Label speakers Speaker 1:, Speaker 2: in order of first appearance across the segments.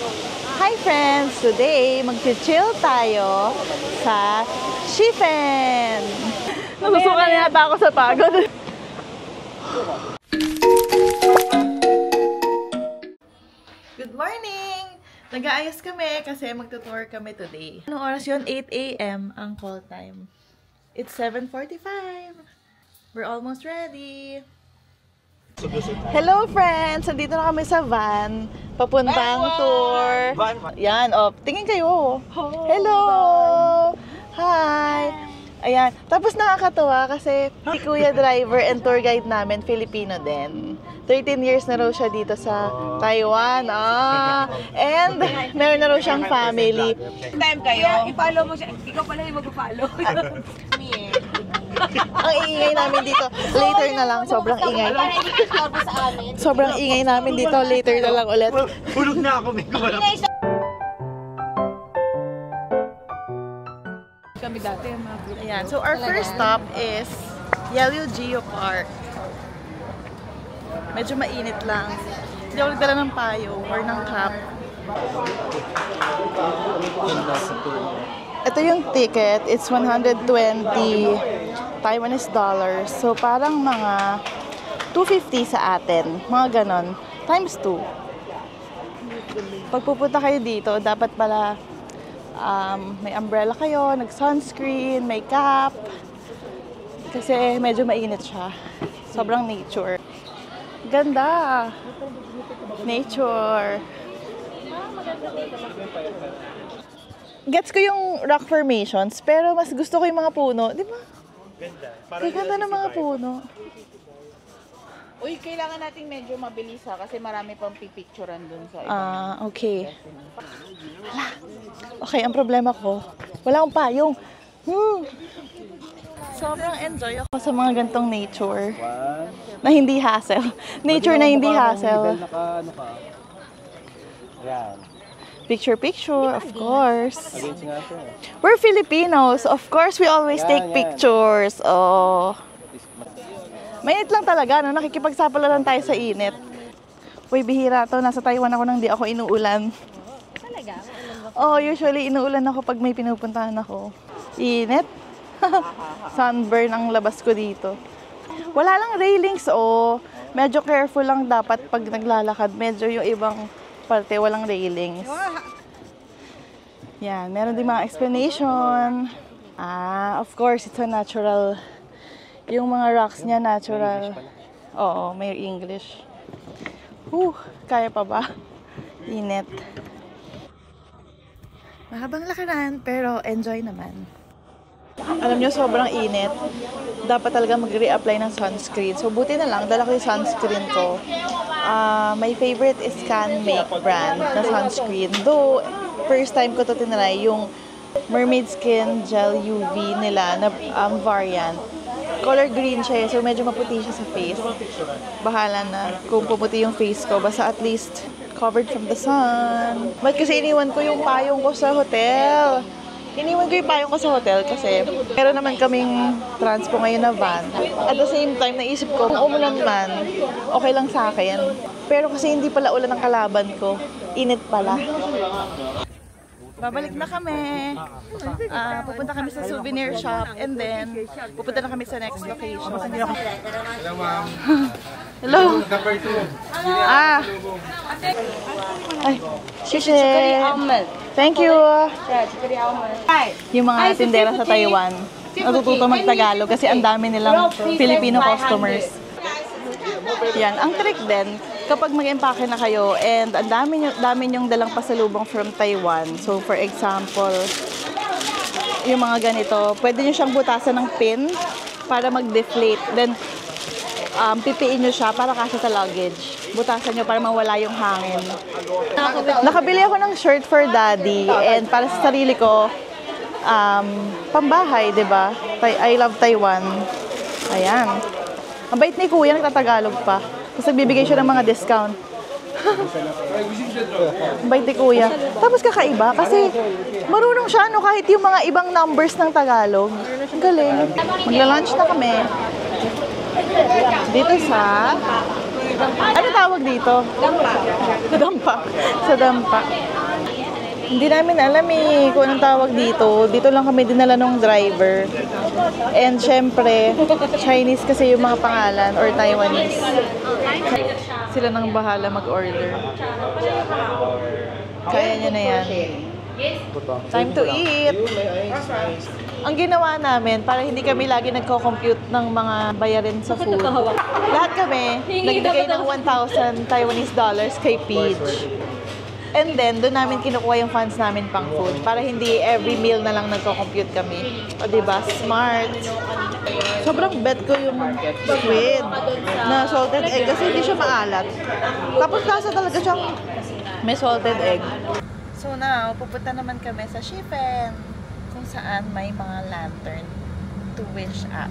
Speaker 1: Hi friends! Today, mag-chill tayo sa Shifen! Nasusukan na yata ako sa pagod. Good morning! Nag-aayos kami kasi magtutour kami today. Anong oras yun? 8 AM ang call time. It's 7:45. We're almost ready. Hello friends! Nandito na kami sa van. Papuntang tour. Yan, oh. Tingin kayo. Hello! Hi! Ayan. Tapos nakakatawa kasi si Kuya driver and tour guide namin, Filipino din. 13 years na raw siya dito sa Taiwan. And meron na raw siyang family.
Speaker 2: Time kayo, i-follow mo siya. Ikaw pala yung mag-follow.
Speaker 1: Ang ingay namin dito. Later na lang. Sobrang ingay. Sobrang ingay namin dito. Later na lang ulit.
Speaker 3: Hulog na ako. May wala.
Speaker 2: Kami dati.
Speaker 1: Ayan. So our first stop is Yellow Geo Park. Medyo mainit lang. Hindi ako nagdala ng payong or ng cap. Ito yung ticket. It's 120 Taiwanese dollars. So parang mga 250 sa atin. Mga ganon. Times 2. Pag pupunta kayo dito, dapat pala may umbrella kayo, nag-sunscreen, may cap. Kasi medyo mainit siya. Sobrang nature. Ganda! Nature! Gets ko yung rock formations, pero mas gusto ko yung mga puno. Di ba? Ganda. Ganda ng mga puno.
Speaker 2: Uy, kailangan nating medyo mabilis ha, kasi marami pang pipicturean dun sa
Speaker 1: okay. Hala. Okay, ang problema ko, wala akong payong. Sobrang enjoy ako sa mga gantong nature. Na hindi hassle. Nature na hindi hassle. Picture, of course. We're Filipinos. Of course, we always take pictures. Oh. Mainit lang talaga, no? Nakikipagsapalaran tayo sa init. Uy, bihira to. Nasa Taiwan ako nang di ako inuulan.
Speaker 2: Talaga?
Speaker 1: Oh, usually inuulan ako pag may pinupuntahan ako. Init. Sunburn ang labas ko dito. Wala lang railings, oh. Medyo careful lang dapat pag naglalakad. Medyo yung ibang parte walang railings. Yan, meron din mga explanation. Of course, it's a natural. Yung mga rocks niya natural. Oo, may English. Kaya pa ba? Init. Mahabang lakaran, pero enjoy naman. Alam nyo, sobrang init. Dapat talaga mag-reapply ng sunscreen. So, buti na lang, dala ko yung sunscreen ko. My favorite is CanMake brand na sunscreen. Though, first time ko to tinry, yung Mermaid Skin Gel UV nila na variant. Color green siya, so medyo maputi siya sa face. Bahala na kung pumuti yung face ko. Basta at least covered from the sun. But kasi iniwan ko yung payong ko sa hotel. Iniwan ko yung payong ko sa hotel kasi meron naman kaming transpo ngayon na van. At the same time, naisip ko, kung umulan man, okay lang sa akin. Pero kasi hindi pala ulan ang kalaban ko. Init pala. Babalik na kami. Pupunta kami sa souvenir shop and then pupunta na kami sa next location.
Speaker 3: Hello, ma'am.
Speaker 1: Hello.
Speaker 3: Number 2.
Speaker 1: Ay, shishi. Thank you. Yung mga tindera sa Taiwan, natututo mag-Tagalog kasi ang dami nilang Filipino customers. Yan, ang trick din, kapag mag-empake na kayo and ang dami nyong dalang pasalubong from Taiwan. So, for example, yung mga ganito, pwede nyo siyang butasan ng pin para mag-deflate. Then, pipiin nyo siya para kasya sa luggage. Butasan nyo para mawala yung hangin. Nakabili ako ng shirt for daddy and para sa sarili ko, pambahay, diba? I love Taiwan. Ayan. Ang bait ni Kuya, nagtatagalog pa. Tapos nagbibigay siya ng mga discount. Ang bait ni Kuya. Tapos kakaiba kasi marunong siya, no, kahit yung mga ibang numbers ng Tagalog. Ang galing. Magla-lunch na kami. Dito sa... Ano tawag dito? Dampa. Dampa. Sa Dampa. Hindi namin alam eh kung anong tawag dito. Dito lang kami dinala ng driver. And syempre, Chinese kasi yung mga pangalan or Taiwanese. Sila nang bahala mag-order. Kaya nyo na yan. Time to eat! Ang ginawa namin, para hindi kami lagi nagko-compute ng mga bayarin sa food. Lahat kami, nagbigay ng 1,000 Taiwanese dollars kay Peach. And then, doon namin kinukuha yung funds namin pang food para hindi every meal na lang nagko-compute kami. O diba? Smart! Sobrang bet ko yung squid na salted egg kasi hindi siya maalat. Tapos lasa talaga siyang may salted egg. So now, pupunta naman kami sa Shifen kung saan may mga lantern to wish at.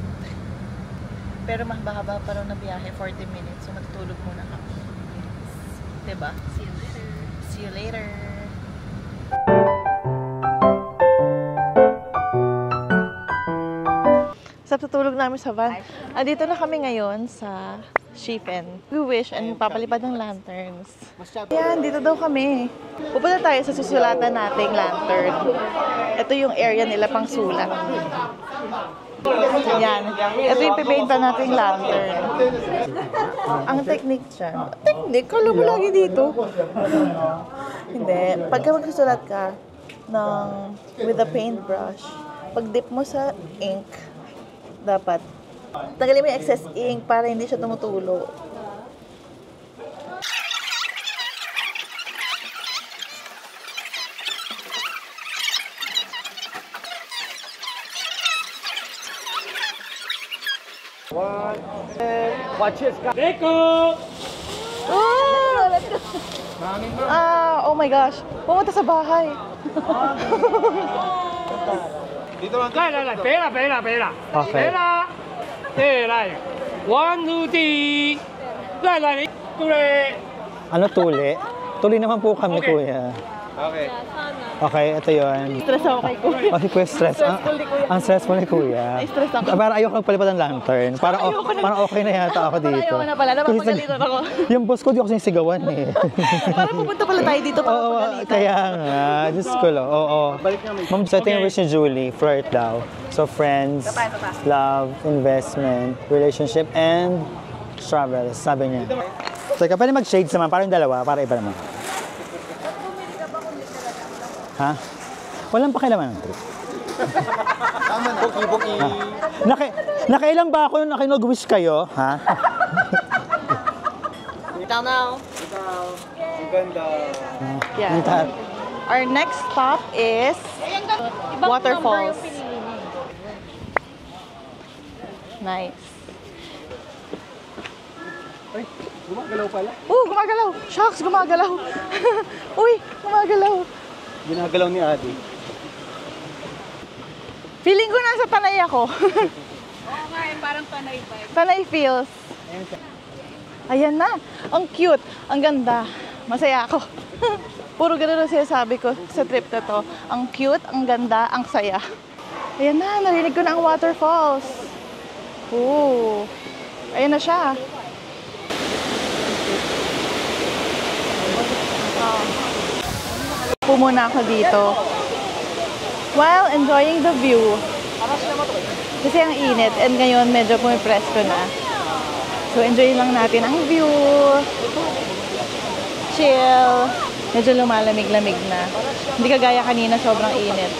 Speaker 1: Pero mahaba pa rin na biyahe, 40 minutes. So matutulog muna kami. Diba? See you later. See you later. Sa tutulog namin sa van. Andito na kami ngayon sa Shifen. We wish and papalipad ng lanterns. Ayan, dito daw kami. Pupunta tayo sa susulatan nating lantern. Ito yung area nila pang sulat. Ayan. Ito yung pipenta nating lantern. Ang technique siya. Technique? Kala mo lagi dito. Hindi. Pagka magsusulat ka with a paintbrush, pag dip mo sa ink, dapat tanggalin mo yung excess ink para hindi siya tumutulo. Oh my gosh. Pumunta sa bahay.
Speaker 3: Dito lang.
Speaker 4: 来，别了。
Speaker 5: Okay.
Speaker 4: 对，来，1 2 3，来，对。
Speaker 5: Ano tuli? Tuli naman po kami,
Speaker 4: Okay.
Speaker 5: kuya.
Speaker 3: Okay.
Speaker 5: Okay, ito yun.
Speaker 1: Stress ako kay Kuya.
Speaker 5: Okay, kuya, stress. Ang stressful ni kuya.
Speaker 1: Stress ako.
Speaker 5: Parang ayoko nagpalipad ng lantern. Parang okay na yata ako dito.
Speaker 1: Ayoko na pala. Napapagalitan ako.
Speaker 5: Yung boss ko, di ako sinisigawan eh.
Speaker 1: Parang pupunta pala tayo dito para
Speaker 5: Oo,
Speaker 1: pagalitan.
Speaker 5: kaya nga. Diyos ko lang. Oo. Ma'am, so ito yung wish ni Julie. Flirt daw. So friends, love, investment, relationship, and travel. Sabi niya. Teka, pwede mag-shades naman. Parang dalawa. Para iba naman. Ha? Walang pakialaman ng trip.
Speaker 3: Tama na. Buki.
Speaker 5: Nakailang ba ako nung nag-wish kayo? Ha?
Speaker 1: Ikaw now.
Speaker 3: Ang ganda.
Speaker 1: Yeah. Our next stop is waterfalls. Nice.
Speaker 3: Ay, gumagalaw pala.
Speaker 1: Gumagalaw. Shucks, gumagalaw. Uy, gumagalaw.
Speaker 3: Ginagalaw ni Adi.
Speaker 1: Feeling ko nasa Tanay ako.
Speaker 2: Oo nga, parang panay vibe.
Speaker 1: Tanay feels. Ayan na. Ang cute. Ang ganda. Masaya ako. Puro ganun ang sinasabi ko sa trip na to. Ang cute, ang ganda, ang saya. Ayan na. Narinig ko na ang waterfalls. Ooh. Ayan na siya. Upo muna ako dito while enjoying the view. Kasi ang init and ngayon medyo pumipresko na. So enjoy lang natin ang view. Chill. Medyo lumalamig-lamig na. Hindi kagaya kanina, sobrang init.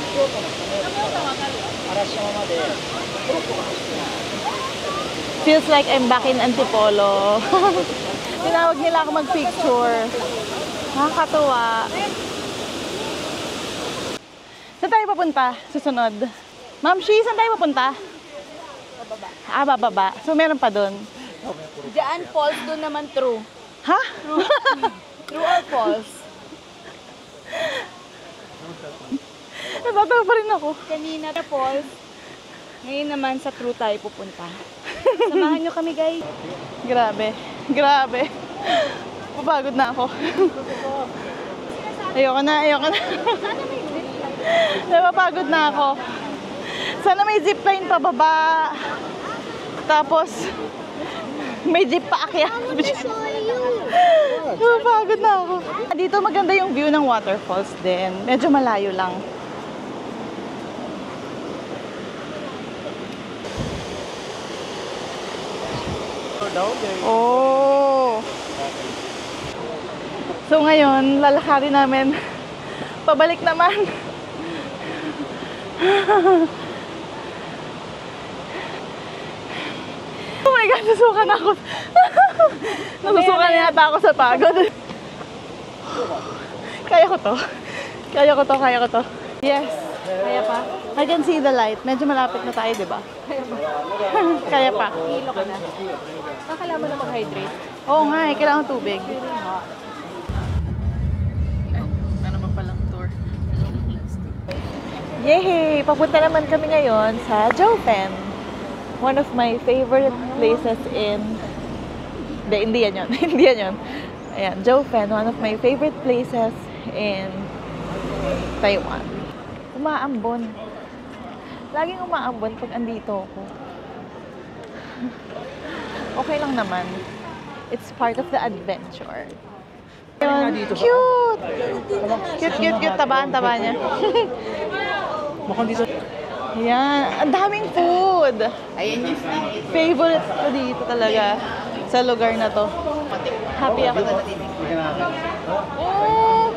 Speaker 1: Feels like I'm back in Antipolo. Tinawag nila ako mag-picture. Nakakatuwa. Saan tayo papunta? Susunod. Ma'am Shi, saan tayo papunta? Bababa. Bababa. So, meron pa doon.
Speaker 2: Diyan, false doon naman true.
Speaker 1: Ha?
Speaker 2: True or false?
Speaker 1: Natatawa pa rin ako.
Speaker 2: Kanina na false. Ngayon naman sa true tayo pupunta. Samahan nyo kami, guys.
Speaker 1: Grabe. Grabe. Mapagod na ako. Ayoko na. Napapagod na ako. Sana may zipline pa baba. Tapos, may jeep pa akyat. Napagod na ako. Dito maganda yung view ng waterfalls din. Medyo malayo lang. Oh. So ngayon, lalakarin namin. Pabalik naman. Oh my God, nasusukan ako. Nasusukan na yata ako sa pagod. Kaya ko to. Kaya ko to, kaya ko to. Yes.
Speaker 2: Kaya pa?
Speaker 1: I can see the light. Medyo malapit na tayo, di ba? Kaya pa.
Speaker 2: Hilo ka na. Kailangan mo na mag-hydrate.
Speaker 1: Oo nga eh, kailangan tubig. Ano ba palang tour? Yay! Papunta naman kami ngayon sa Jofen. One of my favorite places in... Hindi yan yun. Hindi yan yun. Ayan, Jofen. One of my favorite places in Taiwan. Umaambon. Laging umaambon pag andito ako. Okay lang naman. It's part of the adventure. Yun, cute! Cute, cute, cute. Tabaan-taba niya. Ayan. Ang daming food.
Speaker 2: Ayan yung snack.
Speaker 1: Favorite ko dito talaga sa lugar na to. Happy ako na Oh,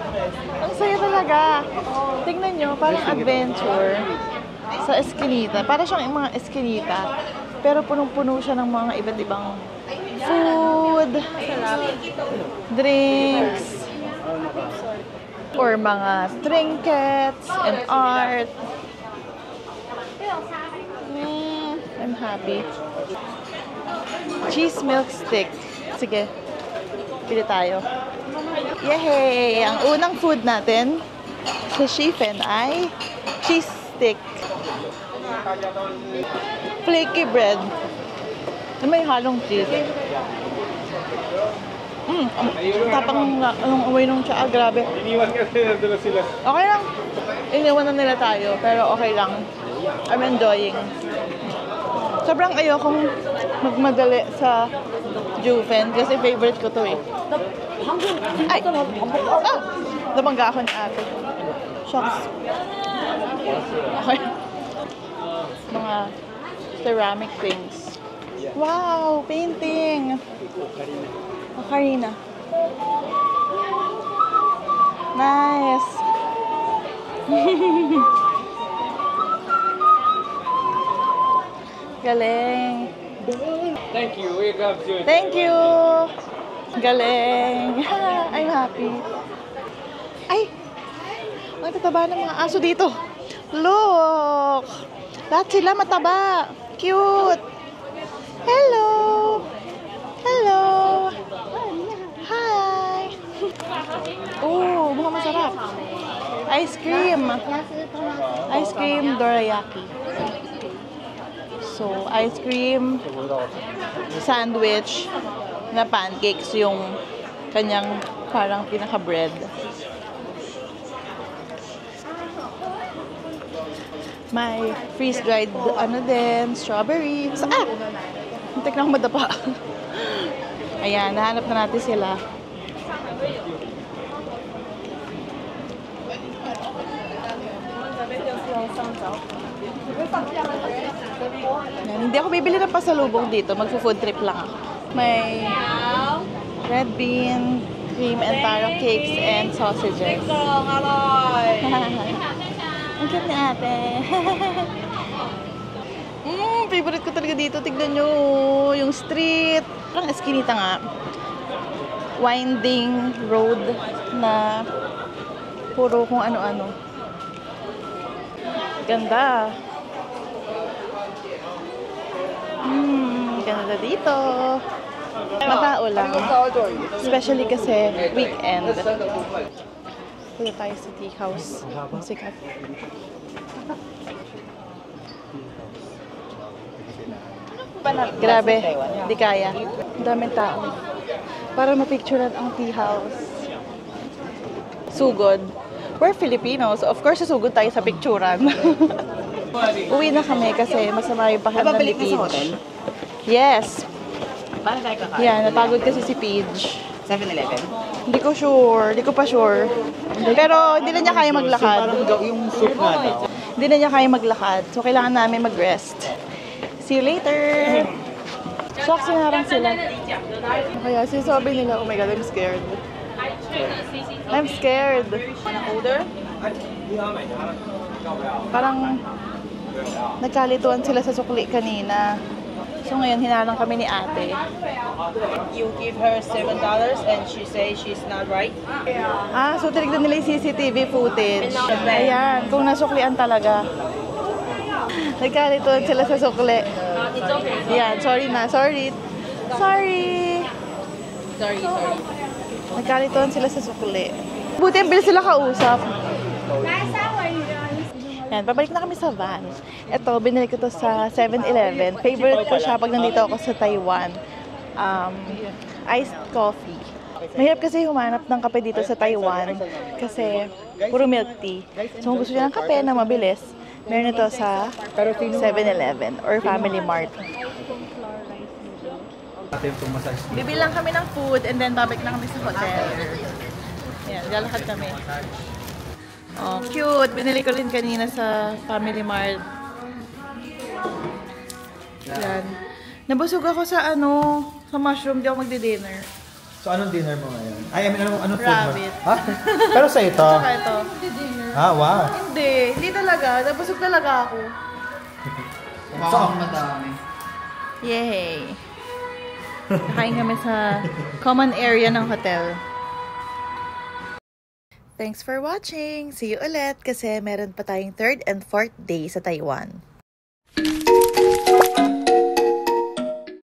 Speaker 1: ang saya talaga. Tingnan nyo, parang adventure sa Eskinita. Para siyang mga Eskinita. Pero punong-puno siya ng mga iba't ibang food, drinks, or mga trinkets and art. I'm happy. Cheese milk stick. Sige, pili tayo. Yay! Ang unang food natin sa Shifen ay cheese stick. Flaky bread. Na may halong cheese. Ang tapang ng amoy nung tsaa. Grabe.
Speaker 3: Iniwan kasi nandun sila.
Speaker 1: Okay lang. Iniwan na nila tayo, pero okay lang. I'm enjoying. Sobrang ayokong magmadali sa Jofen kasi favorite ko to eh. Ay! Ah! Namangga ako ni ate. Shucks. Okay. Mga ceramic things. Wow! Painting! Ocarina. Nice! Galing!
Speaker 4: Thank you. We got you.
Speaker 1: Thank you! Galing! I'm happy. Ay! Ang tataba ng mga aso dito. Look! Lahat sila mataba. Cute! Hello! Hello! Hi! Oh, mukhang masarap. Ice cream. Ice cream dorayaki. So, ice cream, sandwich, na pancakes yung kanyang parang pinaka-bread. May freeze-dried ano din, strawberries. Ah! Muntik na akong madapa. Ayan, nahanap na natin sila. Ayan, hindi ako bibili ng pasalubong dito. Magpo-food trip lang ako. May red bean, cream and taro cakes, and sausages. Ang cute ni ate. Favorite ko talaga dito. Tignan nyo yung street. Parang Eskinita nga. Winding road na puro kung ano-ano. Ganda. Ganda dito. Matao lang. Especially kasi weekend. Punta tayo sa tea house. Ang sikat. Grabe. Di kaya. Ang daming tao. Para mapicturean ang tea house. Sugod. We're Filipinos. Of course, susugod tayo sa picturean. Uwi na kami kasi masama yung pakiramdam ni Paige. Yes.
Speaker 2: Paano tayo kakain?
Speaker 1: Yan, napagod kasi si Paige.
Speaker 2: 7-Eleven?
Speaker 1: Hindi ko sure. Hindi ko pa sure. Pero hindi na niya kaya maglakad.
Speaker 3: Yung soup nga daw.
Speaker 1: Hindi na niya kaya maglakad. So, kailangan namin mag-rest. See you later! Shock, sinarang sila. Kaya sinasabi nila, oh my God, I'm scared. I'm scared.
Speaker 2: Order?
Speaker 1: Parang nagkalituan sila sa sukli kanina. So ngayon, hinarang kami ni ate.
Speaker 2: You give her $7 and she say she's not right?
Speaker 1: Ah, so tinignan nila yung CCTV footage. Ayan, kung nasuklian talaga. Nagkalituan sila sa sukli. Ayan, sorry na, sorry. Sorry!
Speaker 2: Sorry.
Speaker 1: Nagkalituan sila sa sukli. Buti ang bilis sila kausap. Yan, pabalik na kami sa van. Ito, binili ko to sa 7-Eleven. Favorite ko siya pag nandito ako sa Taiwan. Iced coffee. Mahirap kasi humanap ng kape dito sa Taiwan kasi puro milk tea. So kung gusto niya ng kape na mabilis, meron ito sa 7-Eleven or Family Mart. Bibili lang kami ng food and then babalik na kami sa hotel. Ayan, lalakad kami. Oh, cute! Binili ko rin kanina sa Family Mart. Yan. Nabusog ako sa sa mushroom. Di ako magdi-dinner.
Speaker 3: So, anong dinner mo ngayon? Ay, I mean, anong food mo?
Speaker 1: Rabbit.
Speaker 3: Ha? Pero sa ito?
Speaker 1: Saka ito.
Speaker 3: Ah, wow.
Speaker 1: Hindi talaga. Nabusog talaga ako.
Speaker 3: So,
Speaker 1: Yay! Nakain kami sa common area ng hotel. Thanks for watching! See you ulit kasi meron pa tayong 3rd and 4th day sa Taiwan.